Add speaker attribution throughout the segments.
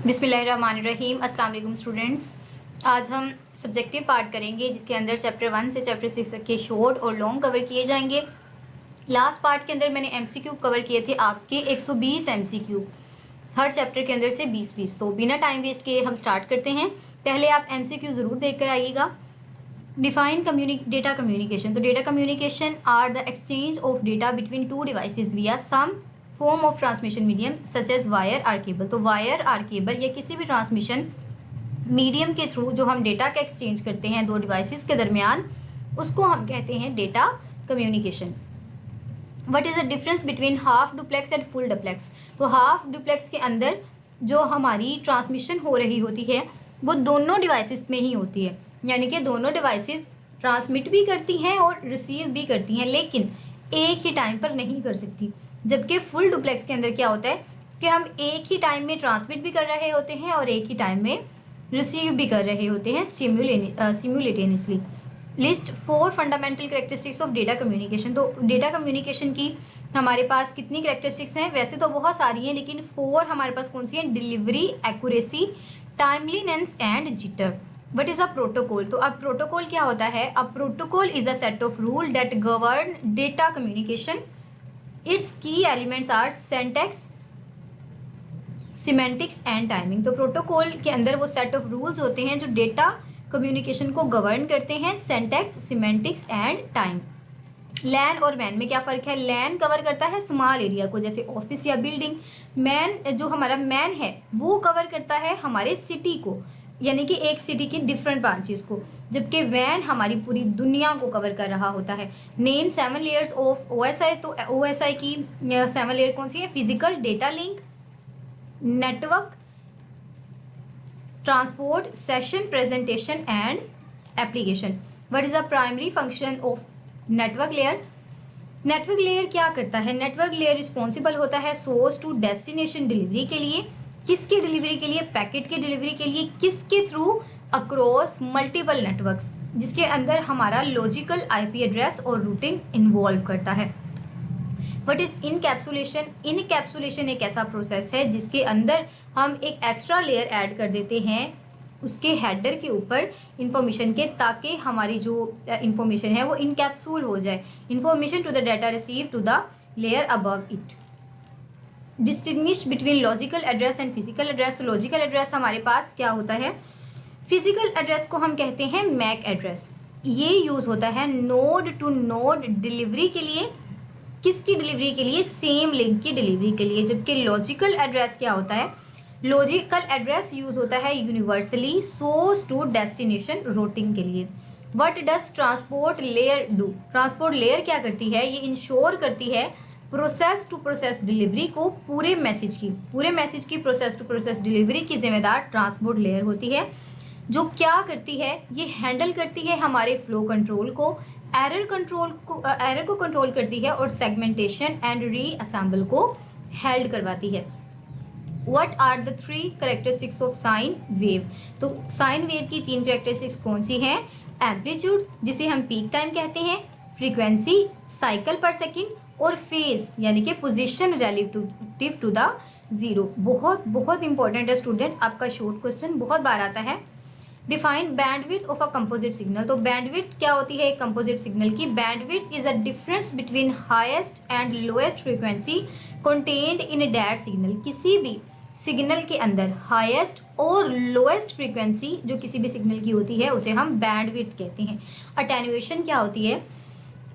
Speaker 1: बिस्मिल्लाहिर्रहमानिर्रहीम। अस्सलाम वालेकुम स्टूडेंट्स। आज हम सब्जेक्टिव पार्ट करेंगे जिसके अंदर चैप्टर 1 से चैप्टर 6 तक के शॉर्ट और लॉन्ग कवर किए जाएंगे। लास्ट पार्ट के अंदर मैंने एमसीक्यू कवर किए थे आपके 120 एमसीक्यू, हर चैप्टर के अंदर से 20-20। तो बिना टाइम वेस्ट किए हम स्टार्ट करते हैं। पहले आप एमसीक्यू ज़रूर देख कर आइएगा। Define data communication. तो data communication are the exchange of data between two devices via some form of transmission medium such as wire or cable. तो वायर आर केबल या किसी भी ट्रांसमिशन मीडियम के थ्रू जो हम डेटा का exchange करते हैं दो डिवाइसेस के दरमियान, उसको हम कहते हैं data communication. What is the difference between half duplex and full duplex. तो हाफ डुप्लेक्स के अंदर जो हमारी ट्रांसमिशन हो रही होती है वो दोनों डिवाइसेस में ही होती है, यानी कि दोनों डिवाइसेस ट्रांसमिट भी करती हैं और रिसीव भी करती हैं, लेकिन एक ही टाइम पर नहीं कर सकती। जबकि फुल डुप्लेक्स के अंदर क्या होता है कि हम एक ही टाइम में ट्रांसमिट भी कर रहे होते हैं और एक ही टाइम में रिसीव भी कर रहे होते हैं simultaneously. List 4 fundamental characteristics of data communication. तो डेटा कम्युनिकेशन की हमारे पास कितनी कैरेक्टरिस्टिक्स हैं? वैसे तो बहुत सारी हैं, लेकिन 4 हमारे पास कौन सी हैं? Delivery, accuracy, timeliness and jitter. What is a protocol. तो अब प्रोटोकॉल क्या होता है? A protocol is a set of rule that govern data communication. Its key elements are syntax, semantics and timing. तो प्रोटोकॉल के अंदर वो सेट ऑफ रूल्स होते हैं जो डेटा कम्युनिकेशन को गवर्न करते हैं, सिंटैक्स, सिमेंटिक्स एंड टाइम। लैन और मैन में क्या फ़र्क है? लैन कवर करता है स्मॉल एरिया को, जैसे ऑफिस या बिल्डिंग। मैन, जो हमारा मैन है, वो कवर करता है हमारे सिटी को, यानी कि एक सिटी की डिफरेंट ब्रांचेस को। जबकि वैन हमारी पूरी दुनिया को कवर कर रहा होता है। Name 7 layers of OSI. तो ओएसआई की 7 लेयर कौन सी है? Physical, data link, network, transport, session, presentation and application. What is the primary function of network layer? Network layer क्या करता है? नेटवर्क लेयर रिस्पॉन्सिबल होता है सोर्स टू डेस्टिनेशन डिलीवरी के लिए। किसकी डिलीवरी के लिए? पैकेट की डिलीवरी के लिए। किसके थ्रू? अक्रॉस मल्टीपल नेटवर्क्स, जिसके अंदर हमारा लॉजिकल आईपी एड्रेस और रूटिंग इन्वॉल्व करता है। What is encapsulation? इनकैप्सुलेशन एक ऐसा प्रोसेस है जिसके अंदर हम एक एक्स्ट्रा लेयर ऐड कर देते हैं उसके हेडर के ऊपर इंफॉर्मेशन के, ताकि हमारी जो इंफॉर्मेशन है वो इनकैप्सूल हो जाए। Information to the data receive to the layer above it. Distinguish between logical address and physical address. तो लॉजिकल एड्रेस हमारे पास क्या होता है? फिजिकल एड्रेस को हम कहते हैं मैक एड्रेस। ये यूज़ होता है नोड टू नोड डिलीवरी के लिए। किसकी डिलीवरी के लिए? सेम लिंक की डिलीवरी के लिए। जबकि लॉजिकल एड्रेस क्या होता है? लॉजिकल एड्रेस यूज होता है universally source to destination routing के लिए। What does transport layer do? Transport layer क्या करती है? ये इंश्योर करती है प्रोसेस टू प्रोसेस डिलीवरी को। पूरे मैसेज की प्रोसेस टू प्रोसेस डिलीवरी की जिम्मेदार ट्रांसपोर्ट लेयर होती है। जो क्या करती है? ये हैंडल करती है हमारे फ्लो कंट्रोल को, एरर को कंट्रोल करती है और सेगमेंटेशन एंड रीअसेंबल को हेल्ड करवाती है। What are the 3 characteristics of sine wave? तो साइन वेव की 3 कैरेक्टरिस्टिक्स कौन सी हैं? एम्पलीट्यूड, जिसे हम पीक टाइम कहते हैं, फ्रीक्वेंसी, साइकिल पर सेकेंड, और फेज, यानी कि position relative to the zero. बहुत बहुत इंपॉर्टेंट है स्टूडेंट, आपका शॉर्ट क्वेश्चन बहुत बार आता है। Define bandwidth of a composite signal. तो बैंडविड्थ क्या होती है एक कंपोजिट सिग्नल की? Bandwidth is a difference between highest and lowest frequency contained in that signal. किसी भी सिग्नल के अंदर हाईएस्ट और लोएस्ट फ्रीक्वेंसी जो किसी भी सिग्नल की होती है उसे हम बैंडविड्थ कहते हैं। अटेन्युएशन क्या होती है?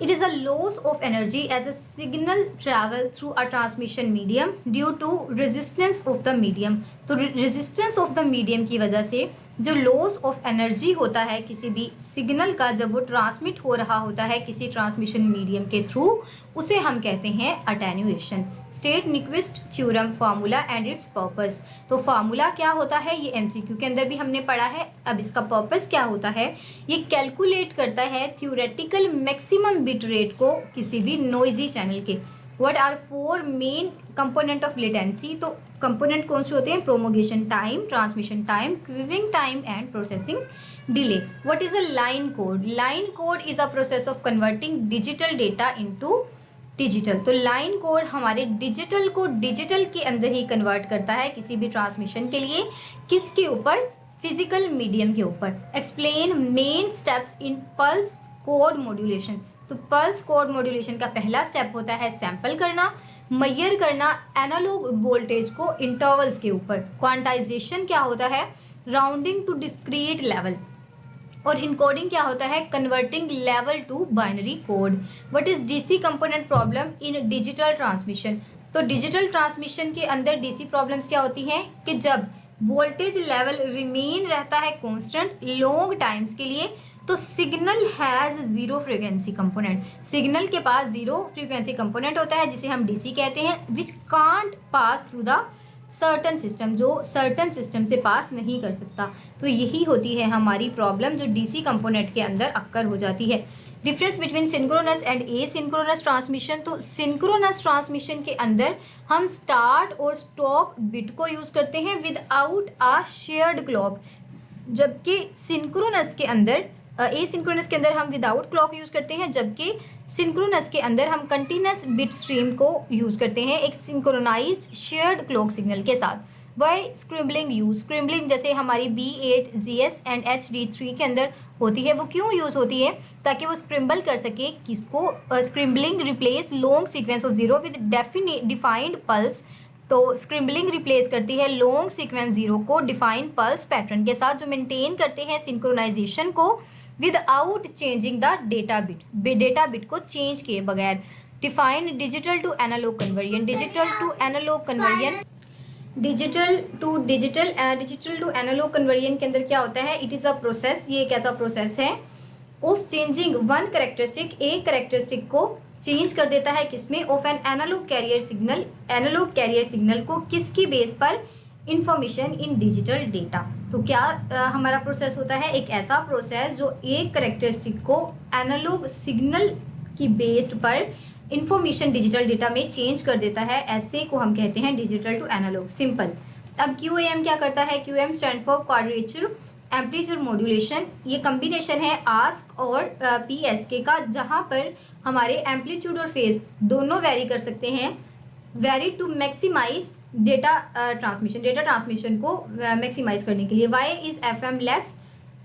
Speaker 1: It is a loss of energy as a signal travel through a transmission medium due to resistance of the medium। तो resistance of the medium की वजह से जो लॉस ऑफ एनर्जी होता है किसी भी सिग्नल का जब वो ट्रांसमिट हो रहा होता है किसी ट्रांसमिशन मीडियम के थ्रू, उसे हम कहते हैं attenuation. State Nyquist theorem formula and its purpose. तो फार्मूला क्या होता है? ये एमसीक्यू के अंदर भी हमने पढ़ा है। अब इसका पर्पस क्या होता है? ये कैलकुलेट करता है थ्योरेटिकल मैक्सिमम बिट रेट को किसी भी नॉइजी चैनल के। What are 4 main component of latency? तो कंपोनेंट कौन से होते हैं? Propagation time, transmission time, queuing time and processing delay. What is a line code? Line code is a process of converting digital data into digital. तो line code हमारे digital को digital के अंदर ही कन्वर्ट करता है किसी भी ट्रांसमिशन के लिए। किसके ऊपर? फिजिकल मीडियम के ऊपर। Explain main steps in pulse code modulation. तो पल्स कोड मॉड्यूलेशन का पहला स्टेप होता है सैंपल करना, मेजर करना एनालॉग वोल्टेज को इंटरवल्स के ऊपर। क्वांटाइजेशन क्या होता है? Rounding to discrete level. और इनकोडिंग क्या होता है? Converting level to binary code. What is DC component problem in digital transmission? तो डिजिटल ट्रांसमिशन के अंदर डीसी प्रॉब्लम्स क्या होती हैं कि जब वोल्टेज लेवल रिमेन रहता है कांस्टेंट लॉन्ग टाइम्स के लिए, तो signal has zero frequency component. Signal के पास जीरो फ्रीक्वेंसी कंपोनेंट होता है जिसे हम डीसी कहते हैं, which can't pass through the certain system, जो सर्टन सिस्टम से पास नहीं कर सकता। तो यही होती है हमारी प्रॉब्लम जो डीसी कंपोनेंट के अंदर अक्कर हो जाती है। Difference between synchronous and asynchronous transmission. तो सिंक्रोनस ट्रांसमिशन के अंदर हम स्टार्ट और स्टॉप बिट को यूज़ करते हैं विदाउट आ शेयर्ड क्लॉक, जबकि सिंक्रोनस के अंदर एसिंक्रोनस के अंदर हम विदाउट क्लॉक यूज़ करते हैं, जबकि सिंक्रोनस के अंदर हम कंटिन्यूस बिट स्ट्रीम को यूज़ करते हैं एक सिंक्रोनाइज्ड शेयर्ड क्लॉक सिग्नल के साथ। Y स्क्रिम्बलिंग use? स्क्रिम्बलिंग जैसे हमारी B8GS एंड HD3 के अंदर होती है, वो क्यों यूज़ होती है? ताकि वो स्क्रिम्बल कर सके किसको? Scrambling replace long sequence of zero with defined pulse. तो स्क्रिम्बलिंग रिप्लेस करती है लॉन्ग सीक्वेंस जीरो को डिफाइंड पल्स पैटर्न के साथ, जो मेंटेन करते हैं सिंक्रोनाइजेशन को without changing the data bit, data bit को चेंज किए बगैर। Define digital to analog conversion. Digital to analog conversion, digital to analog conversion के अंदर क्या होता है? इट इज़ अ प्रोसेस, ये एक ऐसा प्रोसेस है ऑफ चेंजिंग वन करेक्टरिस्टिक, एक करेक्टरिस्टिक को चेंज कर देता है किसमें? Of an analog carrier signal, analog carrier signal को किसकी बेस पर? Information in digital data. तो क्या हमारा प्रोसेस होता है? एक ऐसा प्रोसेस जो एक करेक्टरिस्टिक को एनालॉग सिग्नल की बेस्ड पर इंफॉर्मेशन डिजिटल डेटा में चेंज कर देता है, ऐसे को हम कहते हैं डिजिटल टू एनालॉग। सिंपल। अब QAM क्या करता है? QAM stand for quadrature amplitude modulation. ये कम्बिनेशन है आस्क और PSK का, जहाँ पर हमारे एम्पलीट्यूड और फेज दोनों वेरी कर सकते हैं। Vary to maximize data transmission, data transmission को मैक्सिमाइज करने के लिए। Why is FM less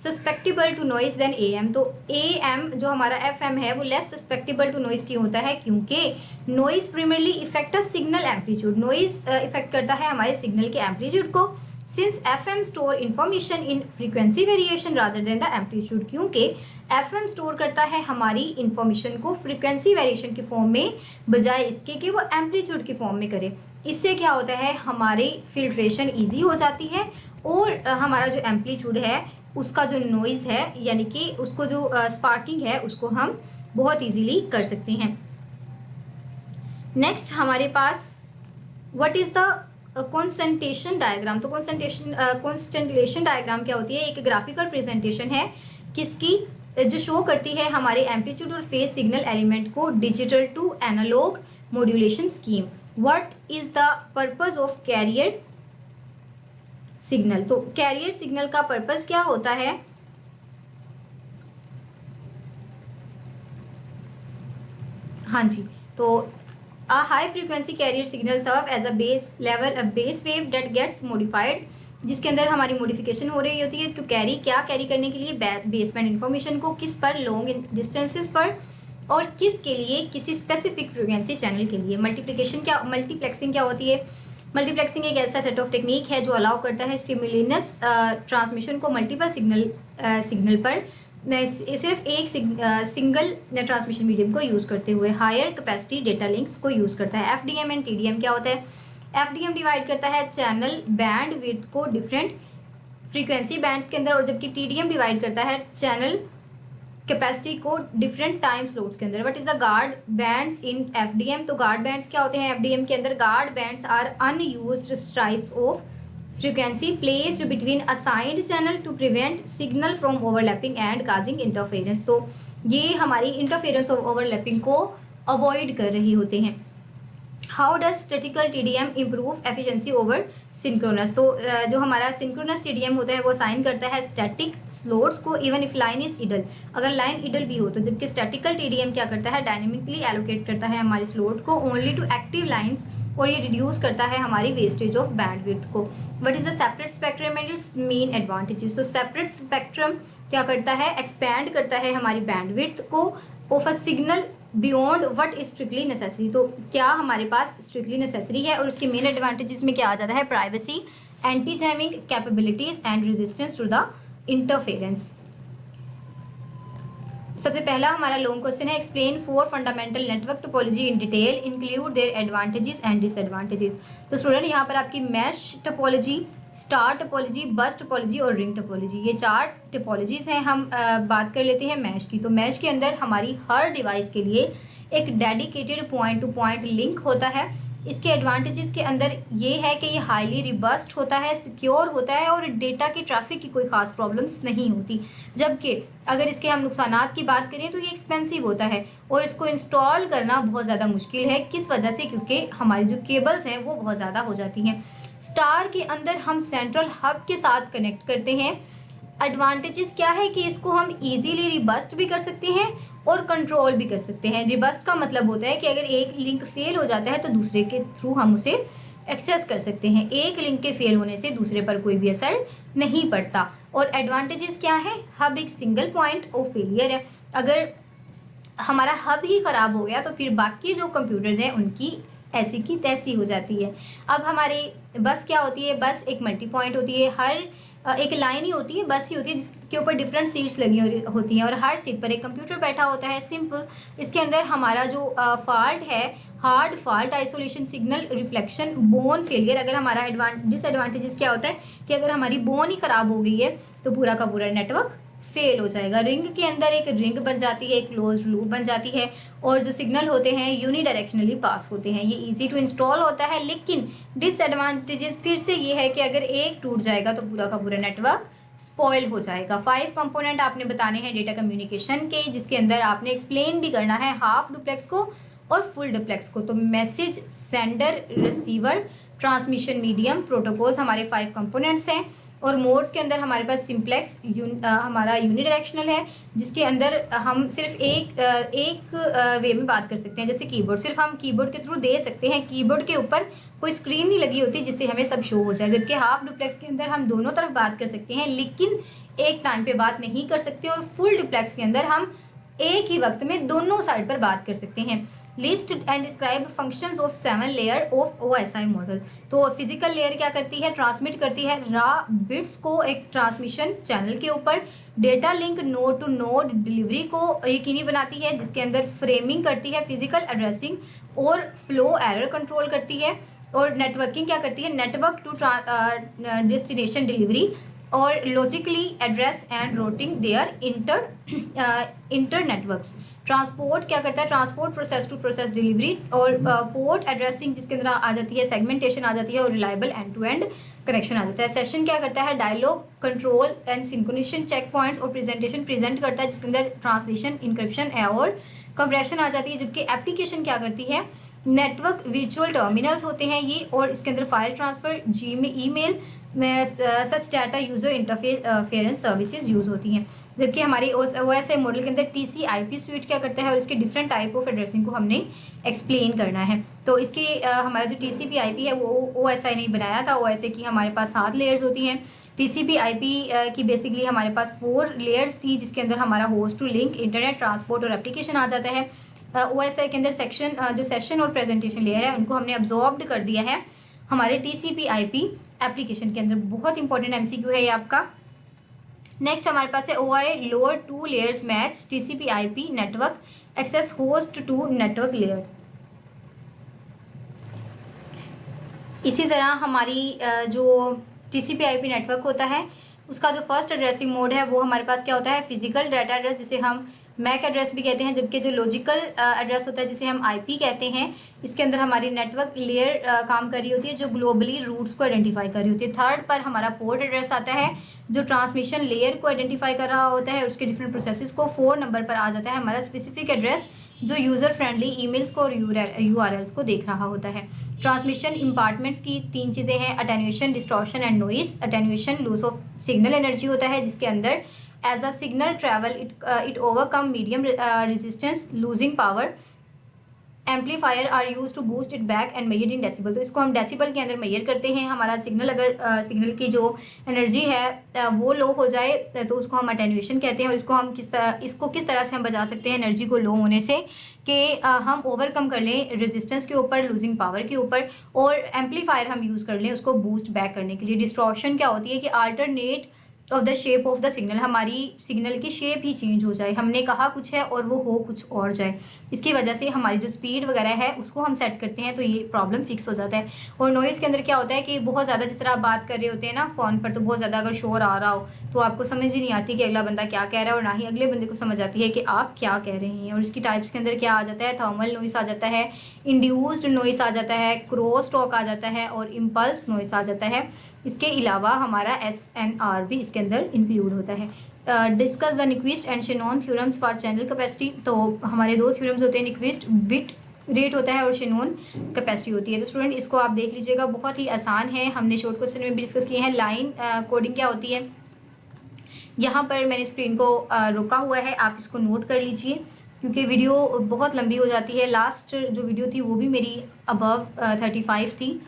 Speaker 1: susceptible to noise than AM? तो AM जो हमारा FM है वो लेस सस्पेक्टेबल टू नॉइज क्यों होता है? क्योंकि noise primarily effect signal amplitude, noise effect करता है हमारे सिग्नल के एम्पलीट्यूड को। Since FM store information in frequency variation rather than the amplitude, क्योंकि FM स्टोर करता है हमारी इंफॉर्मेशन को फ्रीक्वेंसी वेरिएशन की फॉर्म में बजाय इसके कि वो एम्पलीट्यूड की फॉर्म में करे। इससे क्या होता है? हमारी फिल्ट्रेशन ईजी हो जाती है और हमारा जो एम्पलीट्यूड है उसका जो नॉइज़ है यानी कि उसको जो स्पार्किंग है उसको हम बहुत इजीली कर सकते हैं। नेक्स्ट हमारे पास what is the concentration diagram. तो कॉन्सेंट्रेशन डायग्राम क्या होती है? एक ग्राफिकल प्रेजेंटेशन है किसकी? जो शो करती है हमारे एम्पलीट्यूड और फेज सिग्नल एलिमेंट को digital to analog modulation scheme. What is the purpose of carrier signal? तो कैरियर सिग्नल का पर्पस क्या होता है? हाँ जी, तो a high frequency carrier signal serve as a base level, a base wave that gets modified, जिसके अंदर हमारी मॉडिफिकेशन हो रही होती है टू कैरी, क्या कैरी करने के लिए? बेसबैंड इन्फॉर्मेशन को। किस पर? लॉन्ग डिस्टेंसेस पर। और किस के लिए? किसी स्पेसिफिक फ्रीक्वेंसी चैनल के लिए। मल्टीप्लेक्सिंग क्या होती है? मल्टीप्लेक्सिंग एक ऐसा सेट ऑफ टेक्निक है जो अलाउ करता है स्टिमुलेनस ट्रांसमिशन को मल्टीपल सिग्नल पर सिर्फ एक सिंगल ट्रांसमिशन मीडियम को यूज़ करते हुए। हायर कैपेसिटी डेटा लिंक्स को यूज़ करता है। FDM एंड TDM क्या होता है? FDM डिवाइड करता है चैनल बैंड विड्थ को डिफरेंट फ्रीक्वेंसी बैंड्स के अंदर, और जबकि TDM डिवाइड करता है चैनल कैपेसिटी को डिफरेंट टाइम स्लॉट्स के अंदर। What is the guard bands in FDM? तो गार्ड बैंड्स क्या होते हैं FDM के अंदर? Guard bands are unused stripes of frequency placed between assigned channel to prevent signal from overlapping and causing interference। तो ये हमारी interference of overlapping को अवॉइड कर रही होते हैं। How does statistical TDM improve efficiency over synchronous. तो जो हमारा सिंक्रोनस टीडीएम होता है वो साइन करता है स्टैटिक स्लोट्स को even if line is idle, अगर लाइन इडल भी हो तो, जबकि स्टैटिकल टीडीएम क्या करता है डायनेमिकली एलोकेट करता है हमारी स्लोट को ओनली टू एक्टिव लाइन्स, और ये रिड्यूस करता है हमारी वेस्टेज ऑफ बैंडविड्थ को। What is the separate spectrum and it's main advantages. तो सेपरेट स्पेक्ट्रम क्या करता है, एक्सपैंड करता है हमारी बैंडविड्थ को of a signal beyond what is strictly necessary. तो क्या हमारे पास स्ट्रिक्टली नेसेसरी है, और उसके मेन एडवांटेजेस में क्या आ जाता है, privacy, anti jamming capabilities and resistance to the interference. सबसे पहला हमारा लॉन्ग क्वेश्चन है, explain 4 fundamental network topology in detail, include their advantages and disadvantages. तो स्टूडेंट यहाँ पर आपकी mesh topology, star topology, bus topology और रिंग टोपोलॉजी, ये 4 टोपोलॉजीज हैं। हम बात कर लेते हैं मैश की। तो मैश के अंदर हमारी हर डिवाइस के लिए एक dedicated point two point link होता है। इसके एडवांटेजेस के अंदर ये है कि ये हाईली रिबस्ट होता है, सिक्योर होता है, और डेटा की ट्रैफिक की कोई खास प्रॉब्लम्स नहीं होती। जबकि अगर इसके हम नुकसानात की बात करें तो ये एक्सपेंसिव होता है और इसको इंस्टॉल करना बहुत ज़्यादा मुश्किल है। किस वजह से, क्योंकि हमारी जो केबल्स हैं वो बहुत ज़्यादा हो जाती हैं। स्टार के अंदर हम सेंट्रल हब के साथ कनेक्ट करते हैं। एडवांटेजेस क्या है कि इसको हम इजीली रिबस्ट भी कर सकते हैं और कंट्रोल भी कर सकते हैं। रिबस्ट का मतलब होता है कि अगर एक लिंक फेल हो जाता है तो दूसरे के थ्रू हम उसे एक्सेस कर सकते हैं। एक लिंक के फेल होने से दूसरे पर कोई भी असर नहीं पड़ता। और एडवांटेजेस क्या है, हब एक सिंगल पॉइंट ऑफ फेलियर है। अगर हमारा हब ही ख़राब हो गया तो फिर बाकी जो कंप्यूटर्स हैं उनकी ऐसी की तैसी हो जाती है। अब हमारी बस क्या होती है, बस एक मल्टी पॉइंट होती है, हर एक लाइन ही होती है, बस ही होती है जिसके ऊपर डिफरेंट सीट्स लगी होती हैं और हर सीट पर एक कंप्यूटर बैठा होता है। सिंपल। इसके अंदर हमारा जो फॉल्ट है, hard fault, isolation, signal reflection, bone failure. अगर हमारा डिसएडवांटेजेस क्या होता है कि अगर हमारी बोन ही ख़राब हो गई है तो पूरा का पूरा नेटवर्क फेल हो जाएगा। रिंग के अंदर एक रिंग बन जाती है, एक क्लोज लूप बन जाती है, और जो सिग्नल होते हैं यूनिडायरेक्शनली पास होते हैं। ये इजी टू इंस्टॉल होता है, लेकिन डिसएडवांटेजेस फिर से ये है कि अगर एक टूट जाएगा तो पूरा का पूरा नेटवर्क स्पॉइल हो जाएगा। 5 कंपोनेंट आपने बताने हैं डेटा कम्युनिकेशन के, जिसके अंदर आपने एक्सप्लेन भी करना है हाफ डुप्लेक्स को और फुल डुप्लेक्स को। तो message sender, receiver, transmission medium, protocols हमारे 5 कंपोनेंट्स हैं। और मोड्स के अंदर हमारे पास सिंप्लेक्स हमारा यूनिडायरेक्शनल है, जिसके अंदर हम सिर्फ एक वे में बात कर सकते हैं। जैसे कीबोर्ड, सिर्फ हम कीबोर्ड के थ्रू दे सकते हैं, कीबोर्ड के ऊपर कोई स्क्रीन नहीं लगी होती जिससे हमें सब शो हो जाए। जबकि हाफ डुप्लेक्स के अंदर हम दोनों तरफ बात कर सकते हैं लेकिन एक टाइम पे बात नहीं कर सकते। और फुल डुप्लेक्स के अंदर हम एक ही वक्त में दोनों साइड पर बात कर सकते हैं। List and describe functions of 7 layer of OSI model. तो फिजिकल लेयर क्या करती है, ट्रांसमिट करती है रॉ बिट्स को एक ट्रांसमिशन चैनल के ऊपर। Data link node to node delivery को यकीनी बनाती है, जिसके अंदर फ्रेमिंग करती है, फिजिकल एड्रेसिंग और फ्लो एरर कंट्रोल करती है। और नेटवर्किंग क्या करती है, नेटवर्क टू डेस्टिनेशन डिलीवरी और logically address and routing their inter networks. Transport क्या करता है, transport process to process delivery और पोर्ट एड्रेसिंग, जिसके अंदर आ जाती है सेगमेंटेशन आ जाती है और reliable end to end connection आ जाता है। सेशन क्या करता है, dialogue control and synchronization, check points और प्रेजेंटेशन प्रेजेंट करता है, जिसके अंदर ट्रांसलेशन, इंक्रिप्शन और कंप्रेशन आ जाती है। जबकि एप्लीकेशन क्या करती है, नेटवर्क वर्चुअल टर्मिनल्स होते हैं ये, और इसके अंदर file transfer, email, such data user interference services use होती हैं। जबकि हमारी OSI मॉडल के अंदर TCP/IP स्विच क्या करता है और इसके डिफरेंट टाइप ऑफ एड्रेसिंग को हमने एक्सप्लेन करना है। तो इसके हमारा जो TCP/IP है वो OSI नहीं बनाया था। OSI की हमारे पास 7 लेयर्स होती हैं। TCP/IP की बेसिकली हमारे पास 4 लेयर्स थी, जिसके अंदर हमारा host to link, internet, transport और एप्लीकेशन आ जाता है। OSI के अंदर जो सेशन और प्रेजेंटेशन लेयर है उनको हमने अब्जॉर्ब्ड कर दिया है हमारे TCP/IP एप्लीकेशन के अंदर। बहुत इंपॉर्टेंट MCQ है ये आपका। नेक्स्ट हमारे पास है OI lower 2 layers match TCP/IP network access host to network layer. इसी तरह हमारी जो TCP/IP नेटवर्क होता है उसका जो फर्स्ट एड्रेसिंग मोड है वो हमारे पास क्या होता है, फिजिकल डाटा एड्रेस, जिसे हम मैक एड्रेस भी कहते हैं, जबकि जो लॉजिकल एड्रेस होता है जिसे हम आईपी कहते हैं, इसके अंदर हमारी नेटवर्क लेयर काम कर रही होती है जो ग्लोबली रूट्स को आइडेंटिफाई कर रही होती है। थर्ड पर हमारा पोर्ट एड्रेस आता है जो ट्रांसमिशन लेयर को आइडेंटिफाई कर रहा होता है, उसके डिफरेंट प्रोसेसेस को। 4 नंबर पर आ जाता है हमारा स्पेसिफिक एड्रेस जो यूज़र फ्रेंडली ईमेल्स को और यूआरएल्स को देख रहा होता है। ट्रांसमिशन इम्पार्टमेंट्स की 3 चीज़ें हैं, attenuation, distortion and noise. Attenuation loss of signal energy होता है जिसके अंदर as a signal travel it overcome medium resistance losing power amplifier are use to boost it back and measured in decibel. तो इसको हम डेसिबल के अंदर major करते हैं। हमारा सिग्नल अगर सिग्नल की जो एनर्जी है वो लो हो जाए तो उसको हम अटेन्यूएशन कहते हैं। और इसको किस तरह से हम बचा सकते हैं एनर्जी को लो होने से कि हम ओवरकम कर लें रेजिस्टेंस के ऊपर, लूजिंग पावर के ऊपर, और एम्पलीफायर हम यूज़ कर लें उसको बूस्ट बैक करने के लिए। डिस्टॉर्शन क्या होती है कि alternate of the shape of the signal, हमारी सिग्नल की शेप ही चेंज हो जाए, हमने कहा कुछ है और वो हो कुछ और जाए। इसकी वजह से हमारी जो स्पीड वगैरह है उसको हम सेट करते हैं तो ये प्रॉब्लम फिक्स हो जाता है। और नॉइज़ के अंदर क्या होता है कि बहुत ज़्यादा, जिस तरह आप बात कर रहे होते हैं ना फ़ोन पर, तो बहुत ज़्यादा अगर शोर आ रहा हो तो आपको समझ ही नहीं आती कि अगला बंदा क्या कह रहा है, और ना ही अगले बंदे को समझ आती है कि आप क्या कह रहे हैं। और इसकी टाइप्स के अंदर क्या आ जाता है, थर्मल नॉइस आ जाता है, इंड्यूस्ड नॉइस आ जाता है, क्रॉस टॉक आ जाता है और इम्पल्स नॉइस आ जाता है। इसके अलावा हमारा SNR भी इसके अंदर इंक्लूड होता है। Discuss the Nyquist and Shannon theorems for channel capacity. तो हमारे 2 थ्योरम्स होते हैं, न्यूक्विस्ट बिट रेट होता है और शेनॉन कैपेसिटी होती है। तो स्टूडेंट इसको आप देख लीजिएगा, बहुत ही आसान है, हमने शॉर्ट क्वेश्चन में भी डिस्कस किए हैं। लाइन कोडिंग क्या होती है, यहाँ पर मैंने स्क्रीन को रोका हुआ है, आप इसको नोट कर लीजिए क्योंकि वीडियो बहुत लंबी हो जाती है। लास्ट जो वीडियो थी वो भी मेरी अबव 35 थी।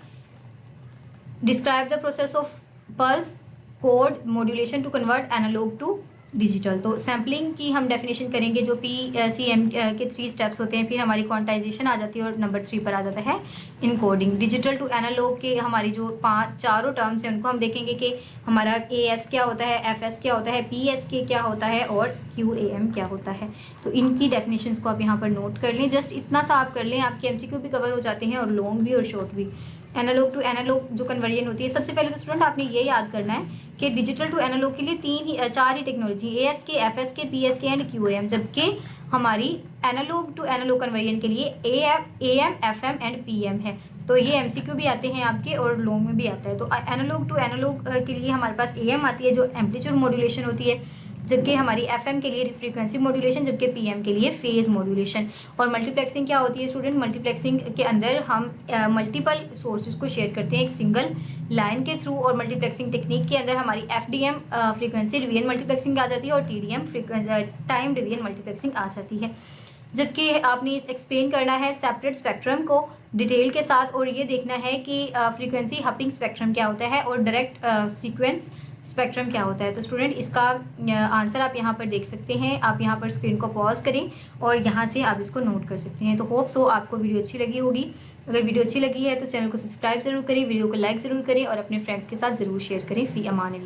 Speaker 1: Describe the process of pulse code modulation to convert analog to digital. तो सैम्पलिंग की हम डेफिनेशन करेंगे, जो PCM के 3 स्टेप्स होते हैं, फिर हमारी क्वांटाइजेशन आ जाती है और नंबर 3 पर आ जाता है इनकोडिंग। डिजिटल टू एनालॉग के हमारी जो 4 टर्म्स हैं उनको हम देखेंगे कि हमारा AS क्या होता है, FS क्या होता है, PSK क्या होता है और QAM क्या होता है। तो इनकी डेफिनेशंस को आप यहाँ पर नोट कर लें। जस्ट इतना सा आप कर लें, आपके MCQ भी कवर हो जाते हैं और लॉन्ग भी और शॉर्ट भी। एनालॉग टू एनालॉग जो कन्वर्जन होती है, सबसे पहले तो स्टूडेंट आपने ये याद करना है कि डिजिटल टू एनालॉग के लिए 4 ही technology, ASK, FSK, PSK and QAM, जबकि हमारी एनालॉग टू एनालॉग कन्वर्जन के लिए AM, FM एंड PM है। तो ये MCQ भी आते हैं आपके और लॉन्ग में भी आता है। तो एनालॉग टू एनालॉग के लिए हमारे पास AM आती है जो एम्पलीट्यूड मॉड्यूलेशन होती है, जबकि हमारी FM के लिए फ्रीक्वेंसी मॉड्यूलेशन, जबकि PM के लिए फेज मॉड्यूलेशन। और मल्टीप्लेक्सिंग क्या होती है स्टूडेंट, मल्टीप्लेक्सिंग के अंदर हम मल्टीपल सोर्सेज को शेयर करते हैं एक सिंगल लाइन के थ्रू। और मल्टीप्लेक्सिंग टेक्निक के अंदर हमारी FDM फ्रीक्वेंसी डिवीजन मल्टीप्लेक्सिंग आ जाती है और TDM टाइम डिवीजन मल्टीप्लेक्सिंग आ जाती है। जबकि आपने इस एक्सप्लेन करना है सेपरेट स्पेक्ट्रम को डिटेल के साथ, और ये देखना है कि फ्रीक्वेंसी हपिंग स्पेक्ट्रम क्या होता है और डायरेक्ट सीक्वेंस स्पेक्ट्रम क्या होता है। तो स्टूडेंट इसका आंसर आप यहाँ पर देख सकते हैं, आप यहाँ पर स्क्रीन को पॉज करें और यहाँ से आप इसको नोट कर सकते हैं। तो होप सो आपको वीडियो अच्छी लगी होगी। अगर वीडियो अच्छी लगी है तो चैनल को सब्सक्राइब ज़रूर करें, वीडियो को लाइक ज़रूर करें और अपने फ्रेंड्स के साथ ज़रूर शेयर करें। फ़ी अमान अल्लाह।